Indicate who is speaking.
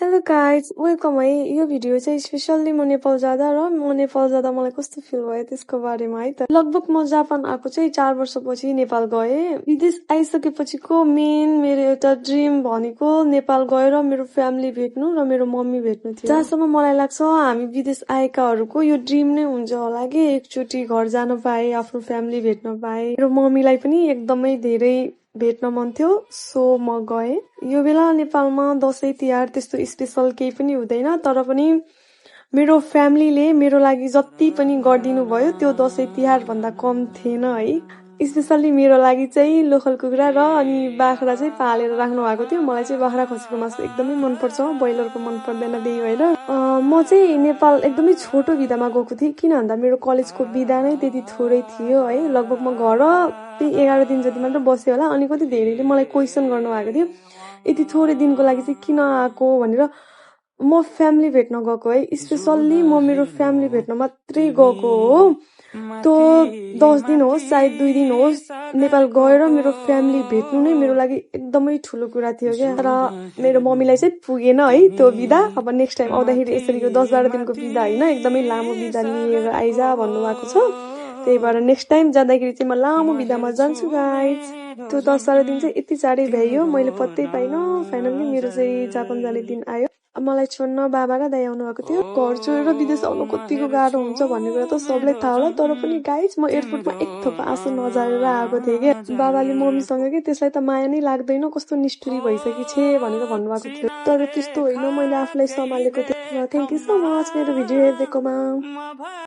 Speaker 1: Hello guys welcome है। यो video चाहिँ स्पेसल्ली म नेपाल जाँदा र म नेपाल जाँदा मलाई कस्तो फिल भयो त्यसको बारेमा है त। लगभग म जापान आएको चाहिँ 4 वर्षपछि नेपाल गएँ। विदेश आइसकेपछिको मेन मेरो एउटा ड्रिम भनेको नेपाल गएर मेरो फ्यामिली भेट्नु र मेरो मम्मी भेट्नु थियो। जहाँसम्म मलाई लाग्छ हामी विदेश आएकाहरूको यो ड्रिम नै हुन्छ होला कि एकचोटि घर जान पाए, आफ्नो फ्यामिली भेट्न पाए। मेरो मम्मीलाई पनि एकदमै धेरै भेट्न मन थियो, सो म गएँ। यो बेला नेपालमा दसैँ तिहार त्यस्तो स्पेशल केही पनि हुँदैन, तर पनि मेरो फ्यामिलीले मेरो लागि जति पनि गरिदिनु भयो त्यो दसैँ तिहार भन्दा कम थिएन है। स्पेसल्ली मेरो लागि चाहिँ लोकल कुखुरा र अनि बाख्रा चाहिँ पालेर राख्नु भएको थियो। मलाई चाहिँ बाख्रा खसीको मासु एकदमै मनपर्छ, ब्रोइलरको मन पर्दैन त्यही भएर। म चाहिँ नेपाल एकदमै छोटो बिदामा गएको थिएँ, किन भन्दा मेरो कलेजको बिदा नै त्यति थोरै थियो है। लगभग म घर 11 दिन जति मात्र बसेँ होला। अनि कति धेरैले मलाई क्वेसन गर्नु भएको थियो यति थोरै दिनको लागि चाहिँ किन आएको भनेर। म फ्यामिली भेट्न गएको है, स्पेसल्ली म मेरो फ्यामिली भेट्न मात्रै गएको हो। त्यो 10 दिन होस् चाहे 2 दिन होस्, नेपाल गएर मेरो फ्यामिली भेट्नु नै मेरो लागि एकदमै ठुलो कुरा थियो क्या। तर मेरो मम्मीलाई चाहिँ पुगेन है त्यो बिदा। अब नेक्स्ट टाइम आउँदाखेरि यसरी यो 10-12 दिनको बिदा होइन, एकदमै लामो बिदा लिएर आइज भन्नुभएको छ। त्यही भएर नेक्स्ट टाइम जाँदाखेरि चाहिँ म लामो बिदामा जान्छु गाइज। त्यो 10-12 दिन चाहिँ यति चाँडै भ्याइयो मैले पत्तै पाइनँ। फाइनल्ली मेरो चाहिँ जापान जाने दिन आयो। मलाई छोड्न बाबा र दाइ आउनु भएको थियो। घर छोडेर विदेश आउनु कतिको गाह्रो हुन्छ भन्ने कुरा त सबलाई थाहा होला, तर पनि गाइज म एयरपोर्टमा एक थोप आँसु नझारेर आएको थिएँ क्या। बाबाले मम्मीसँग के त्यसलाई त माया नै लाग्दैन, कस्तो निष्ठुरी भइसकी छे भनेर भन्नुभएको थियो। तर त्यस्तो होइन, मैले आफूलाई सम्हालेको थिएँ। थ्याङ्क यू सो मच मेरो भिडियो हेरिदिएकोमा।